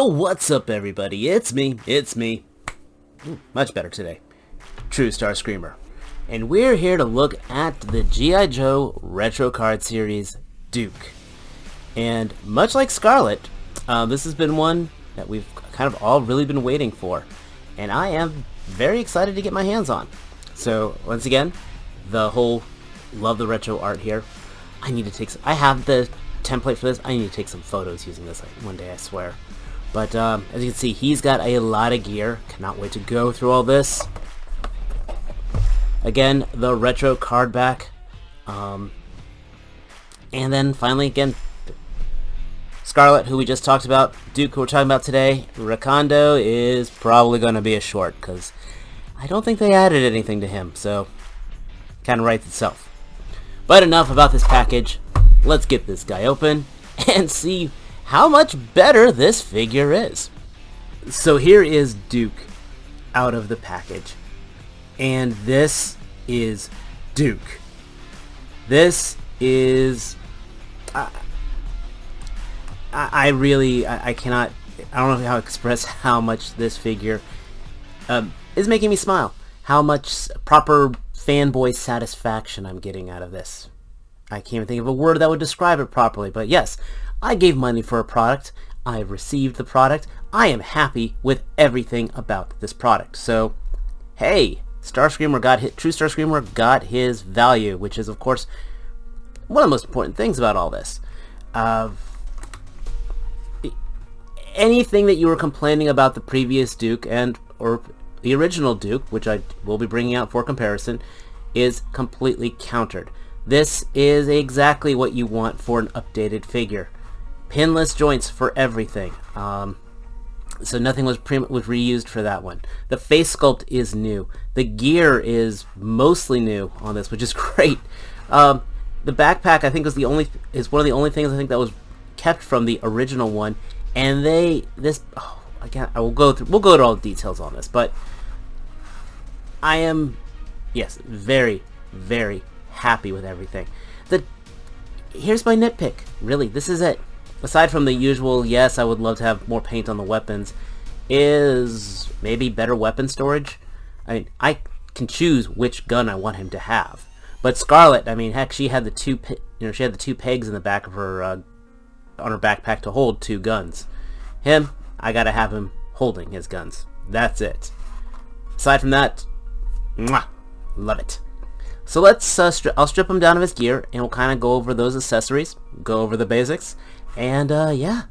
Yo, what's up everybody? It's me. Much better today. True Starscreamer. And we're here to look at the G.I. Joe Retro Card Series Duke. And much like Scarlet, this has been one that we've kind of all really been waiting for. And I am very excited to get my hands on. So, once again, the whole love the retro art here. I have the template for this. I need to take some photos using this one day, I swear. But as you can see, he's got a lot of gear. Cannot wait to go through all this. Again, the retro card back. And then finally, again, Scarlet, who we just talked about. Duke, who we're talking about today. Recondo is probably going to be a short, because I don't think they added anything to him. So, kind of writes itself. But enough about this package. Let's get this guy open and see how much better this figure is. So here is Duke out of the package. And this is Duke. This is... I cannot... I don't know how to express how much this figure is making me smile. How much proper fanboy satisfaction I'm getting out of this. I can't even think of a word that would describe it properly, but yes, I gave money for a product. I received the product. I am happy with everything about this product. So, hey, True Starscreamer got his value, which is, of course, one of the most important things about all this. Anything that you were complaining about the previous Duke or the original Duke, which I will be bringing out for comparison, is completely countered. This is exactly what you want for an updated figure. Pinless joints for everything. So nothing was reused for that one. The face sculpt is new. The gear is mostly new on this, which is great. The backpack, I think, is one of the only things I think that was kept from the original one. And we'll go through all the details on this, but I am, yes, very, very happy with everything. Here's my nitpick. Really, this is it. Aside from the usual, yes, I would love to have more paint on the weapons, is maybe better weapon storage. I mean, I can choose which gun I want him to have. But Scarlet, I mean, heck, she had the two pegs in the back of her on her backpack to hold two guns. Him, I gotta have him holding his guns. That's it. Aside from that, mwah, love it. So let's I'll strip him down of his gear, and we'll kind of go over those accessories, go over the basics, and yeah,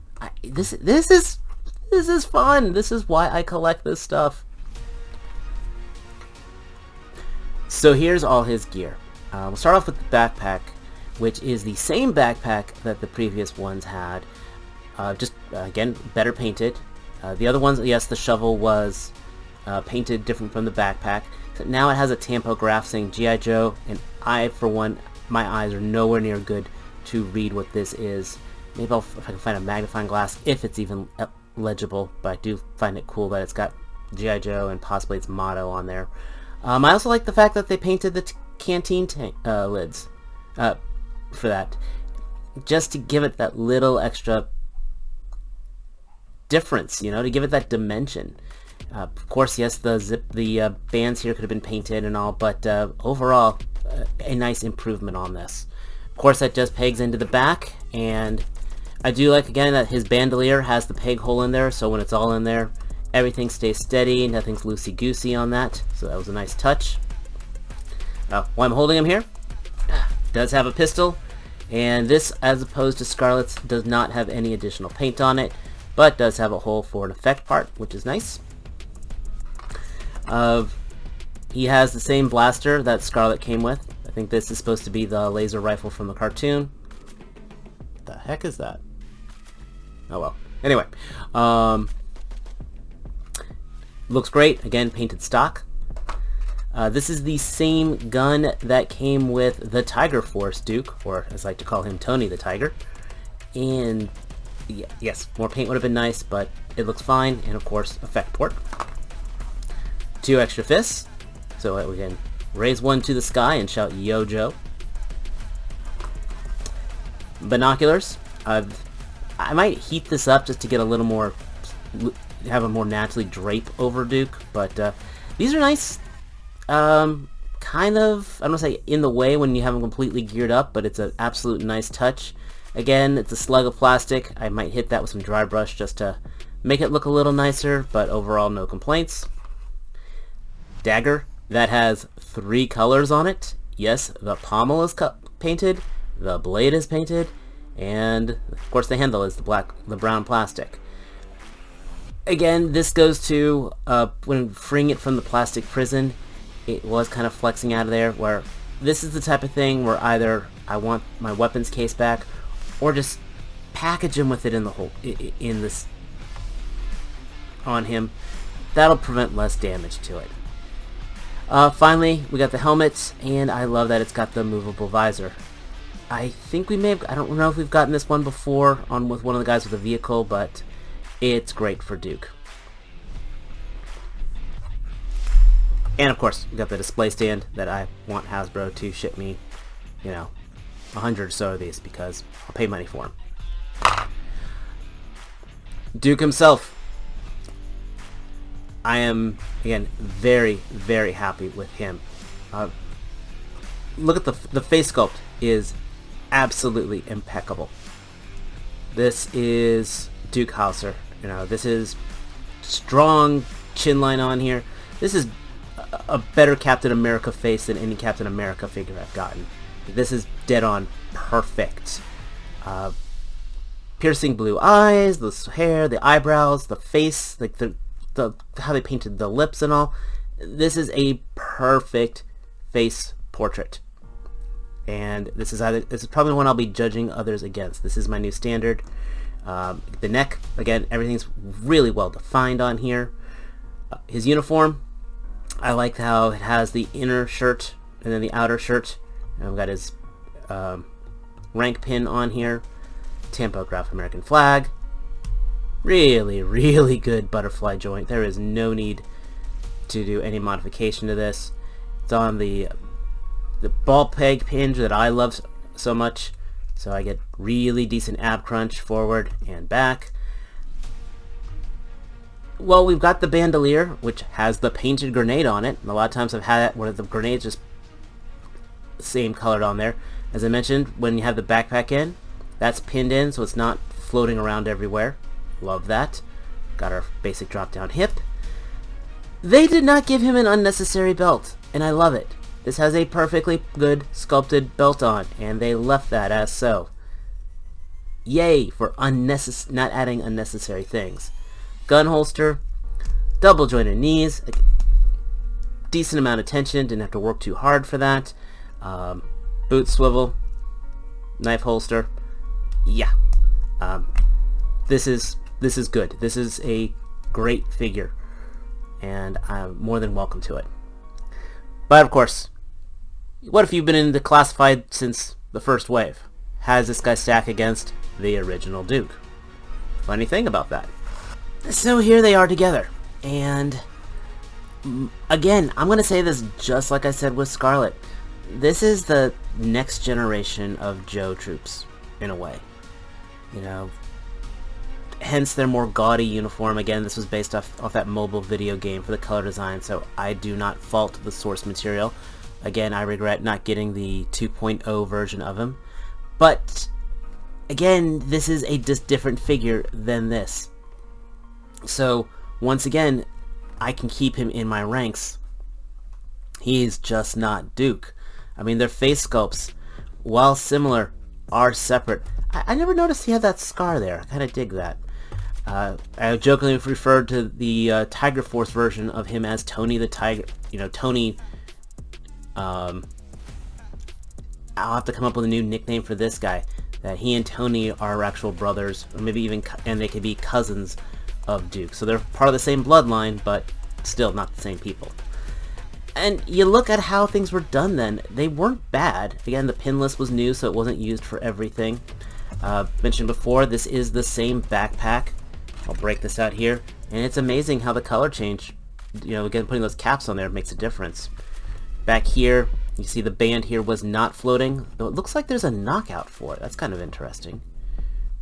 this is fun. This is why I collect this stuff. So here's all his gear. We'll start off with the backpack, which is the same backpack that the previous ones had, just again better painted. The other ones, yes, the shovel was painted different from the backpack. So now it has a tampograph saying G.I. Joe, and I, for one, my eyes are nowhere near good to read what this is. Maybe if I can find a magnifying glass, if it's even legible, but I do find it cool that it's got G.I. Joe and possibly its motto on there. I also like the fact that they painted the canteen lids for that, just to give it that little extra difference, to give it that dimension. Of course, yes, the bands here could have been painted and all, but overall, a nice improvement on this. Of course, that just pegs into the back, and I do like, again, that his bandolier has the peg hole in there, so when it's all in there, everything stays steady, nothing's loosey-goosey on that, so that was a nice touch. While I'm holding him here, does have a pistol, and this, as opposed to Scarlet's, does not have any additional paint on it, but does have a hole for an effect part, which is nice. He has the same blaster that Scarlet came with. I think this is supposed to be the laser rifle from the cartoon. What the heck is that? Oh well. Anyway, looks great. Again, painted stock. This is the same gun that came with the Tiger Force Duke, or as I like to call him, Tony the Tiger. And yes, more paint would have been nice, but it looks fine. And of course, effect port. 2 extra fists, so that we can raise one to the sky and shout "Yo Joe." Binoculars. I might heat this up just to get a little more have a more naturally drape over Duke, but these are nice. Kind of, I don't want to say in the way when you have them completely geared up, but it's an absolute nice touch. Again, it's a slug of plastic. I might hit that with some dry brush just to make it look a little nicer, but overall no complaints. Dagger, that has 3 colors on it. Yes, the pommel is painted, the blade is painted, and of course the handle is the brown plastic. Again, this goes to when freeing it from the plastic prison, it was kind of flexing out of there, where this is the type of thing where either I want my weapons case back or just package him with it in the hole in this on him. That'll prevent less damage to it. Finally, we got the helmet, and I love that it's got the movable visor. I think we may have, I don't know if we've gotten this one before with one of the guys with a vehicle, but it's great for Duke. And of course, we got the display stand that I want Hasbro to ship me, 100 or so of these, because I'll pay money for them. Duke himself. I am, again, very, very happy with him. Look at the face sculpt is absolutely impeccable. This is Duke Hauser. This is strong chin line on here. This is a better Captain America face than any Captain America figure I've gotten. This is dead on perfect. Piercing blue eyes, the hair, the eyebrows, the face, like the how they painted the lips and all. This is a perfect face portrait. And this is probably one I'll be judging others against. This is my new standard. The neck, again, everything's really well defined on here. His uniform, I like how it has the inner shirt and then the outer shirt. And I've got his rank pin on here. Tampograph American flag. Really, really good butterfly joint. There is no need to do any modification to this. It's on the ball peg hinge that I love so much. So I get really decent ab crunch forward and back. Well, we've got the bandolier, which has the painted grenade on it. And a lot of times I've had it where the grenade's just same colored on there. As I mentioned, when you have the backpack in, that's pinned in so it's not floating around everywhere. Love that. Got our basic drop down hip. They did not give him an unnecessary belt, and I love it. This has a perfectly good sculpted belt on, and they left that as so. Yay for not adding unnecessary things. Gun holster, double jointed knees, a decent amount of tension, didn't have to work too hard for that. Boot swivel, knife holster, yeah. This is good. This is a great figure, and I'm more than welcome to it. But of course, what if you've been in the classified since the first wave? How does this guy stack against the original Duke? Funny thing about that. So here they are together, and again, I'm going to say this just like I said with Scarlet. This is the next generation of Joe troops, in a way. Hence their more gaudy uniform. Again, this was based off that mobile video game for the color design, so I do not fault the source material. Again, I regret not getting the 2.0 version of him. But, again, this is a different figure than this. So, once again, I can keep him in my ranks. He's just not Duke. I mean, their face sculpts, while similar, are separate. I never noticed he had that scar there. I kind of dig that. I jokingly referred to the Tiger Force version of him as Tony the Tiger. Tony... I'll have to come up with a new nickname for this guy. That he and Tony are actual brothers, or maybe even, and they could be cousins of Duke. So they're part of the same bloodline, but still not the same people. And you look at how things were done then, they weren't bad. Again, the pin list was new, so it wasn't used for everything. Mentioned before, this is the same backpack. I'll break this out here, and it's amazing how the color change, again, putting those caps on there makes a difference. Back here, you see the band here was not floating, though it looks like there's a knockout for it. That's kind of interesting.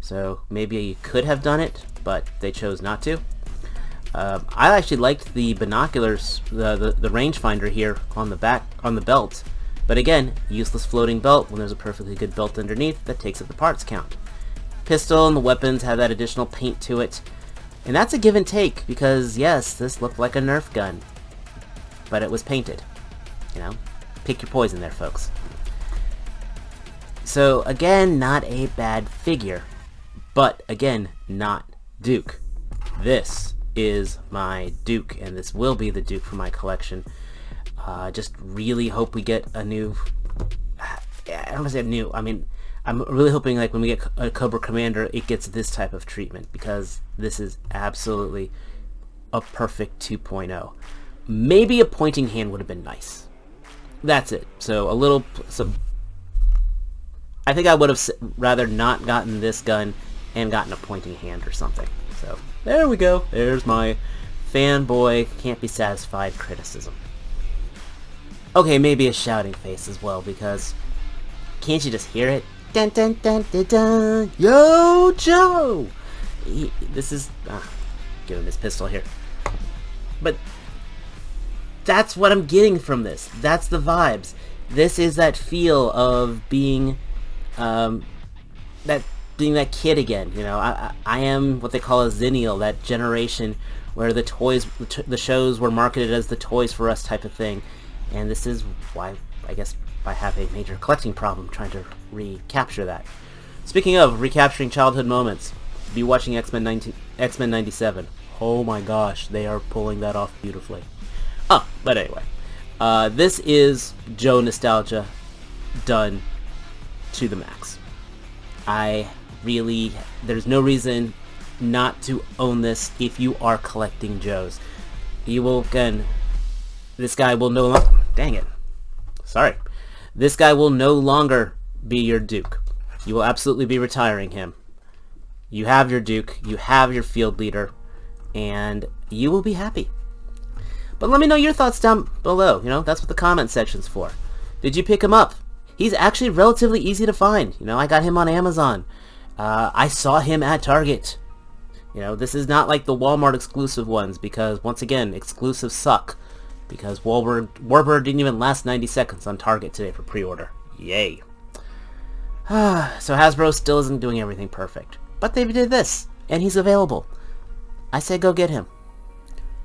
So maybe you could have done it, but they chose not to. I actually liked the binoculars, the rangefinder here on the back, on the belt. But again, useless floating belt when there's a perfectly good belt underneath that takes up the parts count. Pistol and the weapons have that additional paint to it. And that's a give and take, because yes, this looked like a Nerf gun. But it was painted. You know? Pick your poison there, folks. So again, not a bad figure. But again, not Duke. This is my Duke, and this will be the Duke for my collection. Just really hope we get a new... I don't want to say new, I mean, I'm really hoping like when we get a Cobra Commander, it gets this type of treatment, because this is absolutely a perfect 2.0. Maybe a pointing hand would have been nice. That's it. So a little... I think I would have rather not gotten this gun and gotten a pointing hand or something. So there we go. There's my fanboy can't be satisfied criticism. Okay, maybe a shouting face as well, because can't you just hear it? Dun dun dun dun dun! Yo, Joe! This is... give him his pistol here. But that's what I'm getting from this. That's the vibes. This is that feel of being... being that kid again, you know. I am what they call a Zennial, that generation where the toys, the shows were marketed as the toys for us type of thing, and this is why, I guess, I have a major collecting problem trying to recapture that. Speaking of recapturing childhood moments, be watching X-Men 97. Oh my gosh, they are pulling that off beautifully. But anyway, this is Joe nostalgia done to the max. There's no reason not to own this if you are collecting Joes. You will, again, this guy will no longer, dang it, sorry. This guy will no longer be your Duke. You will absolutely be retiring him. You have your Duke, you have your field leader, and you will be happy. But let me know your thoughts down below, you know, that's what the comment section's for. Did you pick him up? He's actually relatively easy to find. You know, I got him on Amazon. I saw him at Target. You know, this is not like the Walmart exclusive ones, because once again, exclusives suck. Because Warbird didn't even last 90 seconds on Target today for pre-order. Yay. So Hasbro still isn't doing everything perfect. But they did this, and he's available. I say go get him.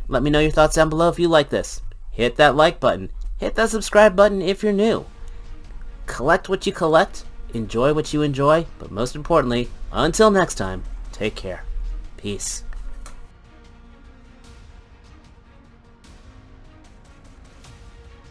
Let me know your thoughts down below if you like this. Hit that like button. Hit that subscribe button if you're new. Collect what you collect, enjoy what you enjoy, but most importantly, until next time, take care. Peace.